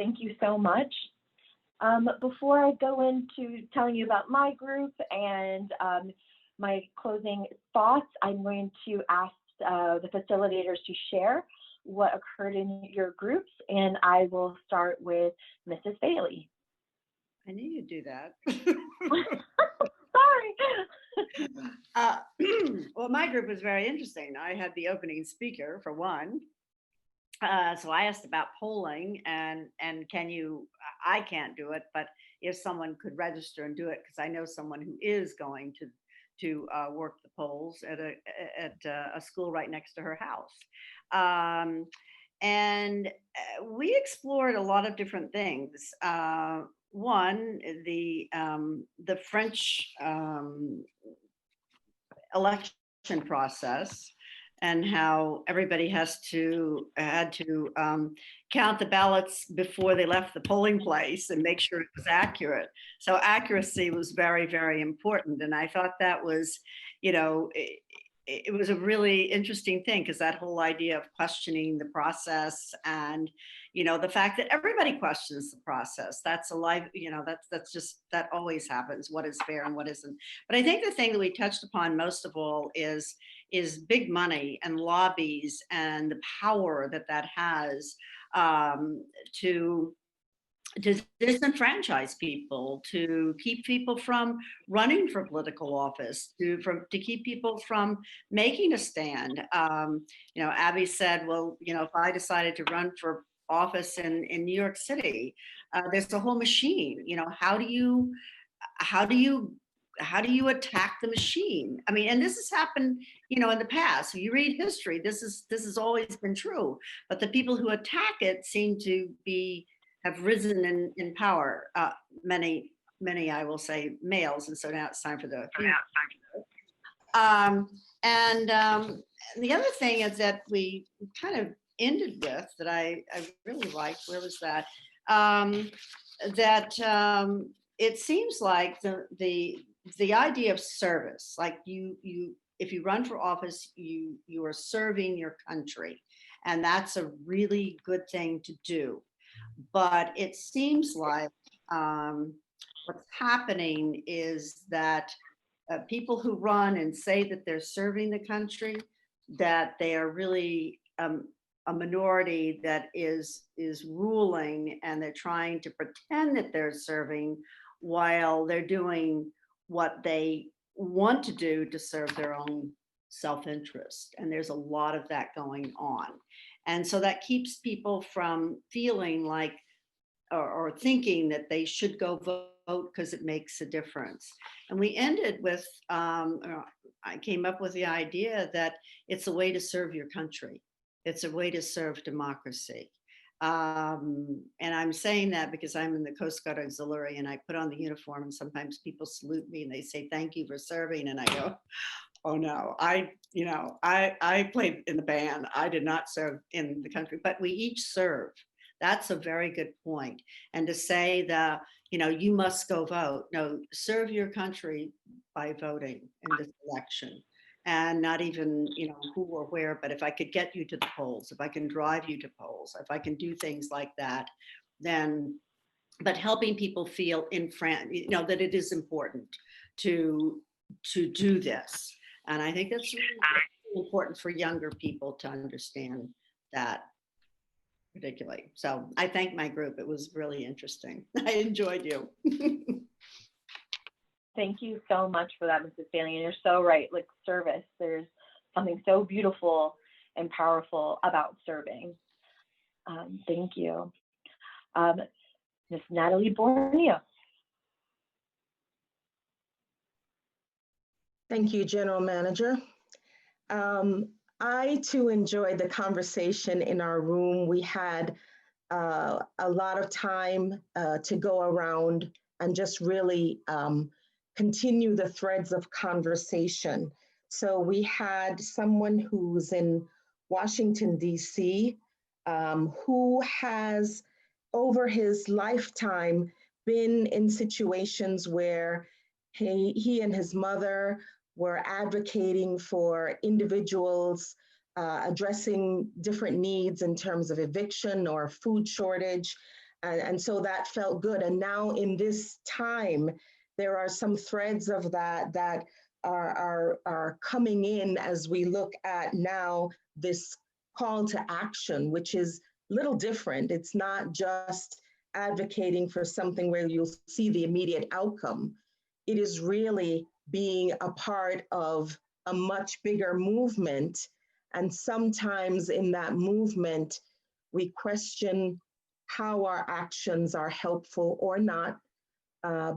Thank you so much. Before I go into telling you about my group and my closing thoughts, I'm going to ask the facilitators to share what occurred in your groups, and I will start with Mrs. Bailey. I knew you'd do that. Sorry. Well, my group was very interesting. I had the opening speaker for one. So I asked about polling and can you, I can't do it, but if someone could register and do it, because I know someone who is going to work the polls at a school right next to her house. And we explored a lot of different things. One, the French election process, and how everybody had to count the ballots before they left the polling place and make sure it was accurate. So accuracy was very, very important. And I thought that was, it was a really interesting thing, because that whole idea of questioning the process and, the fact that everybody questions the process, that's a live, that always happens, what is fair and what isn't. But I think the thing that we touched upon most of all is big money and lobbies and the power that has to disenfranchise people, to keep people from running for political office, to keep people from making a stand. Abby said, well, if I decided to run for office in New York City, there's a whole machine. How do you attack the machine? I mean, and this has happened, in the past. You read history, this has always been true. But the people who attack it seem to have risen in power. Many, I will say, males, and so now it's time for the the other thing is that we kind of ended with that I really liked. Where was that? It seems like the idea of service, like you if you run for office, you are serving your country, and that's a really good thing to do. But it seems like what's happening is that people who run and say that they're serving the country, that they are really a minority that is ruling, and they're trying to pretend that they're serving while they're doing what they want to do to serve their own self-interest. And there's a lot of that going on. And so that keeps people from feeling like or thinking that they should go vote because it makes a difference. And we ended with, I came up with the idea that it's a way to serve your country. It's a way to serve democracy. And I'm saying that because I'm in the Coast Guard Auxiliary, and I put on the uniform, and sometimes people salute me and they say, thank you for serving. And I go, oh no, I played in the band. I did not serve in the country, but we each serve. That's a very good point. And to say that, you must go vote. No, serve your country by voting in this election. And not even, who or where, but if I could get you to the polls, if I can drive you to polls, if I can do things like that, then, but helping people feel that it is important to do this. And I think that's really important for younger people to understand that particularly. So I thank my group. It was really interesting. I enjoyed you. Thank you so much for that, Mrs. Bailey. And you're so right, like service, there's something so beautiful and powerful about serving. Thank you. Ms. Natalie Borneo. Thank you, General Manager. I too enjoyed the conversation in our room. We had a lot of time to go around and just really continue the threads of conversation. So we had someone who's in Washington, D.C., who has over his lifetime been in situations where he and his mother were advocating for individuals, addressing different needs in terms of eviction or food shortage. And so that felt good. And now in this time, there are some threads of that that are coming in as we look at now this call to action, which is a little different. It's not just advocating for something where you'll see the immediate outcome. It is really being a part of a much bigger movement. And sometimes in that movement, we question how our actions are helpful or not,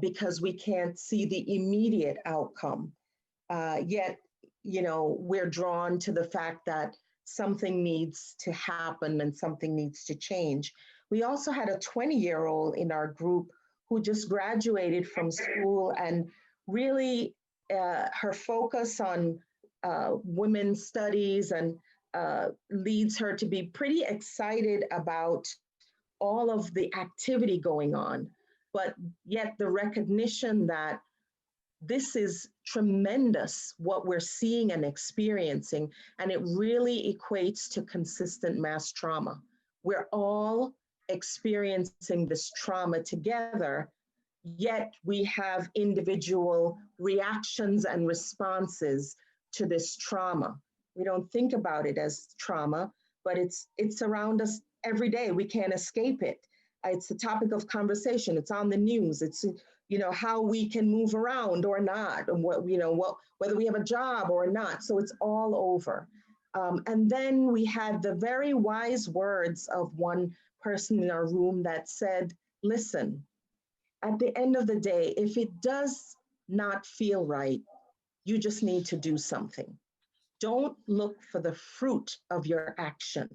because we can't see the immediate outcome. Yet, we're drawn to the fact that something needs to happen and something needs to change. We also had a 20-year-old in our group who just graduated from school, and really her focus on women's studies and leads her to be pretty excited about all of the activity going on, but yet the recognition that this is tremendous what we're seeing and experiencing, and it really equates to consistent mass trauma. We're all experiencing this trauma together, yet we have individual reactions and responses to this trauma. We don't think about it as trauma, but it's around us every day. We can't escape it. It's a topic of conversation. It's on the news. It's how we can move around or not, and whether we have a job or not. So it's all over. And then we had the very wise words of one person in our room that said, listen, at the end of the day, if it does not feel right, you just need to do something. Don't look for the fruit of your action.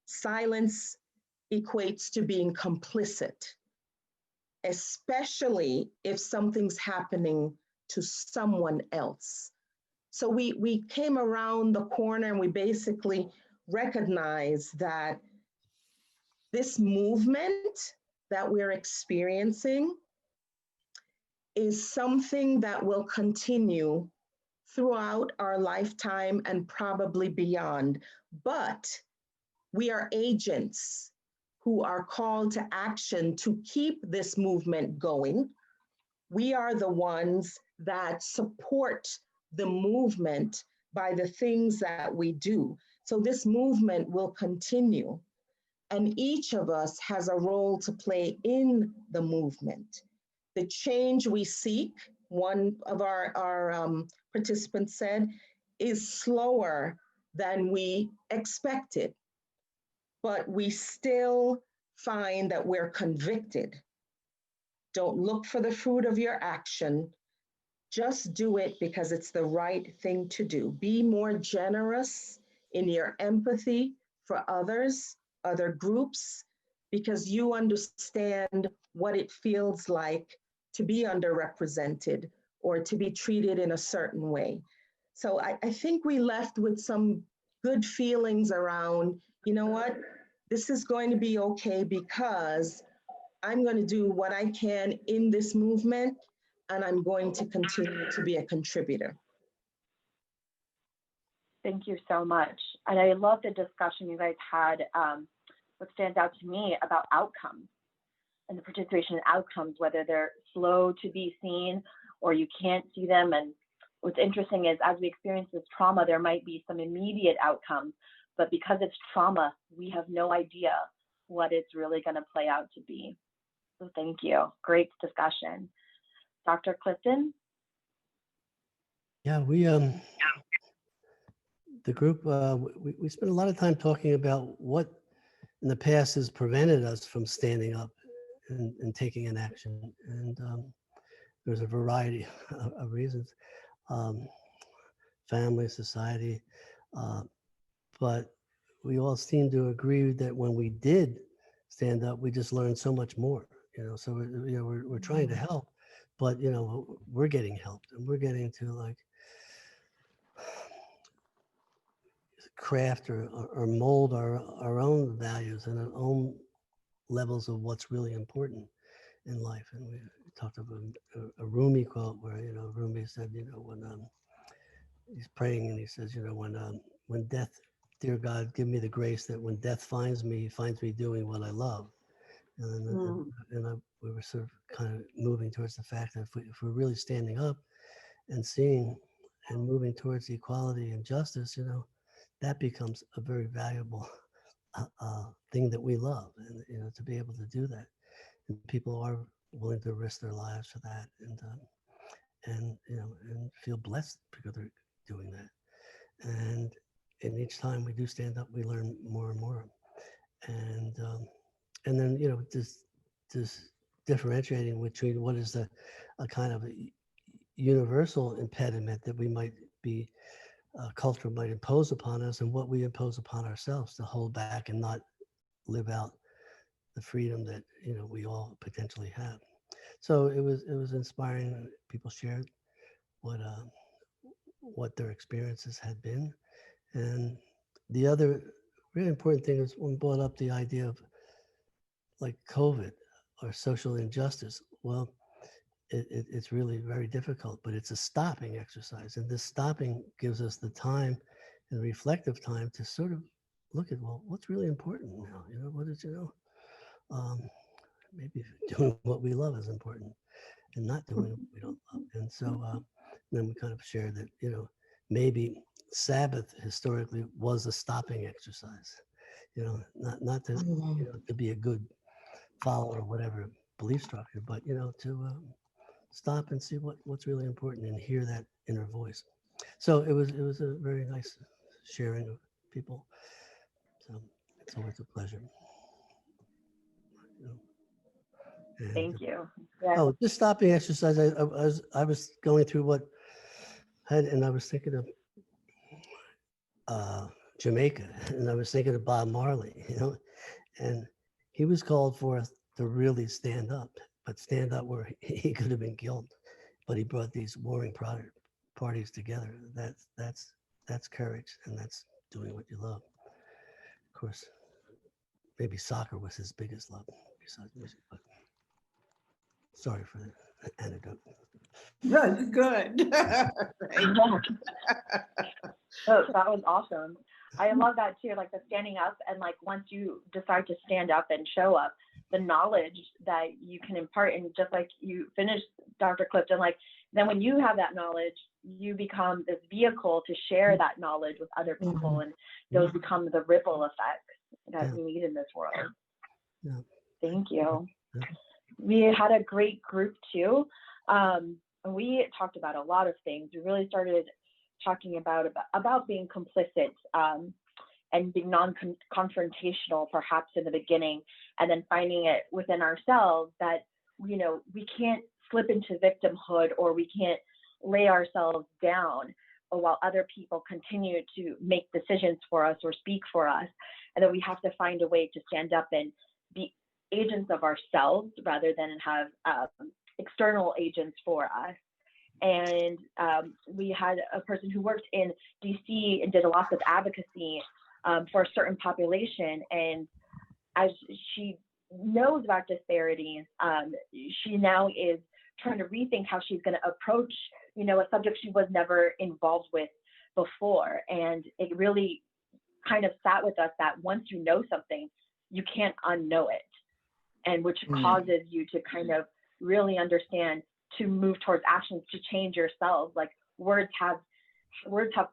Silence equates to being complicit, especially if something's happening to someone else. So we came around the corner and we basically recognized that this movement that we're experiencing is something that will continue throughout our lifetime and probably beyond. But we are agents who are called to action to keep this movement going. We are the ones that support the movement by the things that we do. So this movement will continue, and each of us has a role to play in the movement. The change we seek, one of our participants said, is slower than we expected, but we still find that we're convicted. Don't look for the fruit of your action. Just do it because it's the right thing to do. Be more generous in your empathy for others, other groups, because you understand what it feels like to be underrepresented or to be treated in a certain way. So I think we left with some good feelings around, you know what, this is going to be okay because I'm going to do what I can in this movement, and I'm going to continue to be a contributor. Thank you so much. And I love the discussion you guys had. What stands out to me about outcomes and the participation in outcomes, whether they're slow to be seen or you can't see them. And what's interesting is as we experience this trauma, there might be some immediate outcomes, but because it's trauma, we have no idea what it's really going to play out to be. So thank you. Great discussion. Dr. Clifton? Yeah, the group, we spent a lot of time talking about what in the past has prevented us from standing up and taking an action. And there's a variety of reasons, family, society, but we all seem to agree that when we did stand up, we just learned so much more, so we're trying to help, but we're getting helped, and we're getting to like craft or mold our own values and our own levels of what's really important in life. And we talked about a Rumi quote where Rumi said, when he's praying and he says, when death, dear God, give me the grace that when death finds me doing what I love. We were sort of kind of moving towards the fact that if we're really standing up and seeing and moving towards equality and justice, that becomes a very valuable thing that we love, and to be able to do that, and people are willing to risk their lives for that, and feel blessed because they're doing that. And each time we do stand up, we learn more and more, and then just differentiating between what is a kind of a universal impediment that we might be culture might impose upon us, and what we impose upon ourselves to hold back and not live out the freedom that we all potentially have. So it was inspiring. People shared what their experiences had been, and the other really important thing is when brought up the idea of like COVID or social injustice. Well, it's really very difficult, but it's a stopping exercise. And this stopping gives us the time and reflective time to sort of look at, well, what's really important now? What is, maybe doing what we love is important and not doing what we don't love. And so then we kind of shared that, maybe Sabbath historically was a stopping exercise, not to, to be a good follower of whatever belief structure, but, to stop and see what's really important and hear that inner voice. So it was a very nice sharing of people. So it's always a pleasure. And, Thank you. Yes. oh, just stopping exercise. I was going through and I was thinking of Jamaica, and I was thinking of Bob Marley, and he was called forth to really stand up, but stand up where he could have been killed. But he brought these warring parties together. That's courage, and that's doing what you love. Of course, maybe soccer was his biggest love besides music. But sorry for the anecdote. That's good. Oh, that was awesome. I love that too, like the standing up, and like once you decide to stand up and show up, the knowledge that you can impart, and just like you finished, Dr. Clifton, like then when you have that knowledge, you become this vehicle to share that knowledge with other people, and those become the ripple effects that we need in this world. Yeah. Thank you. Yeah. We had a great group too. And we talked about a lot of things. We really started talking about being complicit and being non-confrontational perhaps in the beginning, and then finding it within ourselves that, we can't slip into victimhood, or we can't lay ourselves down while other people continue to make decisions for us or speak for us, and that we have to find a way to stand up and be agents of ourselves rather than have external agents for us. And we had a person who worked in DC and did a lot of advocacy for a certain population. And as she knows about disparities, she now is trying to rethink how she's going to approach, a subject she was never involved with before. And it really kind of sat with us that once you know something, you can't unknow it, and which causes you to kind of really understand to move towards actions to change yourselves. Like words have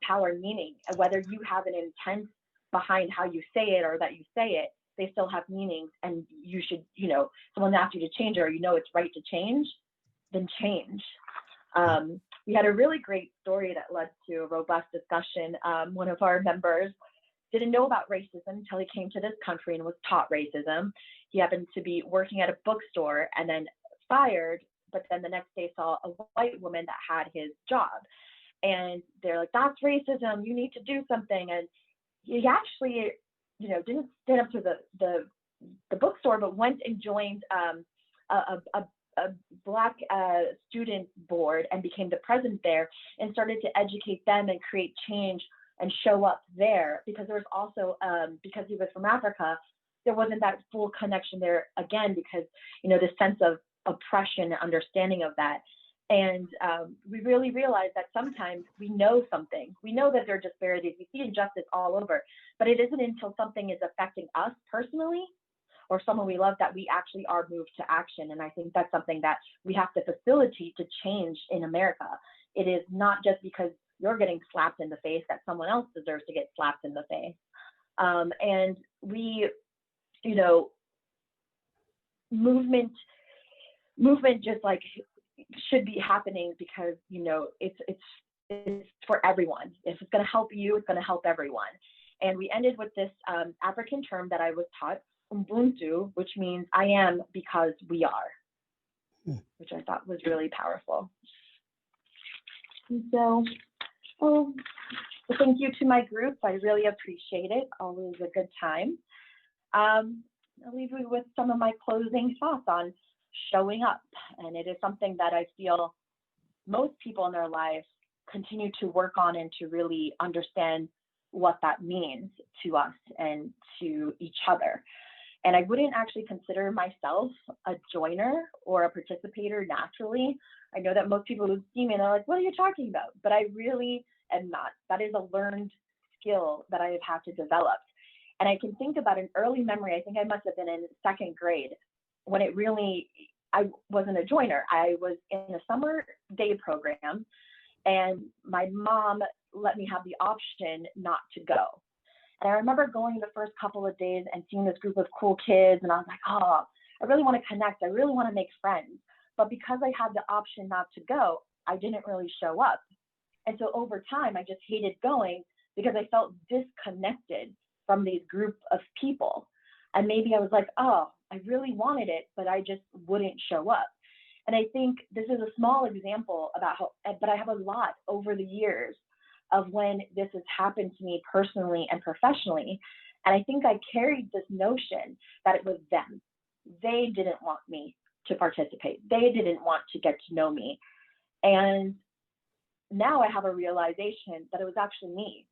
power and meaning, and whether you have an intent behind how you say it or that you say it, they still have meanings. And you should, someone asks you to change, or it's right to change, then change. We had a really great story that led to a robust discussion. One of our members didn't know about racism until he came to this country and was taught racism. He happened to be working at a bookstore and then fired, but then the next day saw a white woman that had his job. And they're like, that's racism, you need to do something. And he actually, didn't stand up to the bookstore, but went and joined a Black student board and became the president there, and started to educate them and create change and show up there. Because there was also, because he was from Africa, there wasn't that full connection there again, because, the sense of oppression and understanding of that. And we really realized that sometimes we know something. We know that there are disparities. We see injustice all over, but it isn't until something is affecting us personally or someone we love, that we actually are moved to action. And I think that's something that we have to facilitate to change in America. It is not just because you're getting slapped in the face that someone else deserves to get slapped in the face. And we, you know, movement just like should be happening because, you know, it's for everyone. If it's going to help you, it's going to help everyone. And we ended with this African term that I was taught, Ubuntu, which means I am because we are, which I thought was really powerful. And so, well, thank you to my group. I really appreciate it. Always a good time. I'll leave you with some of my closing thoughts on showing up. And it is something that I feel most people in their lives continue to work on and to really understand what that means to us and to each other. And I wouldn't actually consider myself a joiner or a participator naturally. I know that most people who see me and they're like, what are you talking about? But I really am not. That is a learned skill that I have had to develop. And I can think about an early memory. I think I must have been in second grade when it really, I wasn't a joiner. I was in a summer day program and my mom let me have the option not to go. And I remember going the first couple of days and seeing this group of cool kids, and I was like, oh, I really want to connect. I really want to make friends. But because I had the option not to go, I didn't really show up. And so over time, I just hated going because I felt disconnected from these group of people. And maybe I was like, oh, I really wanted it, but I just wouldn't show up. And I think this is a small example about how, but I have a lot over the years of when this has happened to me personally and professionally. And I think I carried this notion that it was them. They didn't want me to participate. They didn't want to get to know me. And now I have a realization that it was actually me,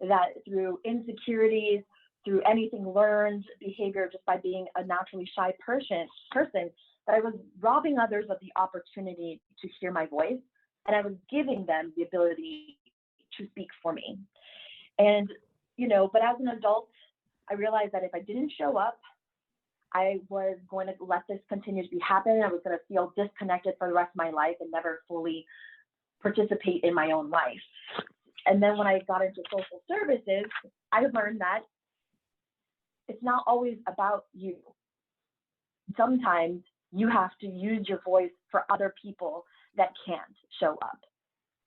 that through insecurities, through anything learned behavior, just by being a naturally shy person, that I was robbing others of the opportunity to hear my voice, and I was giving them the ability to speak for me. And, you know, but as an adult, I realized that if I didn't show up, I was going to let this continue to happen. I was going to feel disconnected for the rest of my life and never fully participate in my own life. And then when I got into social services, I learned that it's not always about you. Sometimes you have to use your voice for other people that can't show up,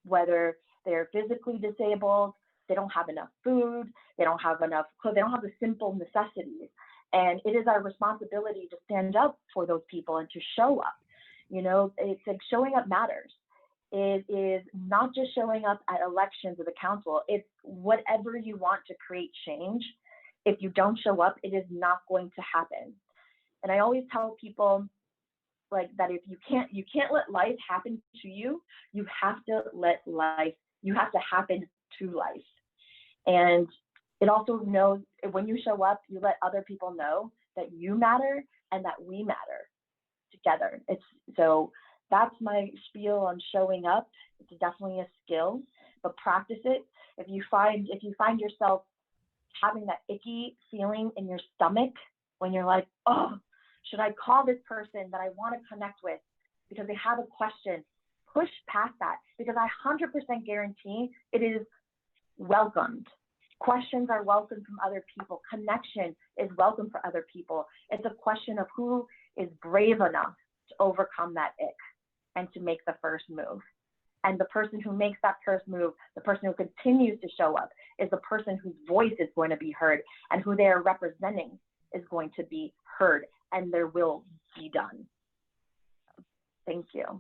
whether they're physically disabled, they don't have enough food, they don't have enough clothes, they don't have the simple necessities. And it is our responsibility to stand up for those people and to show up. You know, it's like showing up matters. It is not just showing up at elections of the council. It's whatever you want to create change. If you don't show up, it is not going to happen. And I always tell people like that if you can't let life happen to you, you have to happen to life. And it also knows when you show up, you let other people know that you matter and that we matter together. So that's my spiel on showing up. It's definitely a skill, but practice it. If you find yourself having that icky feeling in your stomach when you're like, oh, should I call this person that I want to connect with because they have a question? Push past that, because I 100% guarantee it is welcomed. Questions are welcome from other people. Connection is welcome for other people. It's a question of who is brave enough to overcome that ick and to make the first move. And the person who makes that first move, the person who continues to show up, is the person whose voice is going to be heard and who they are representing is going to be heard, and their will be done. Thank you.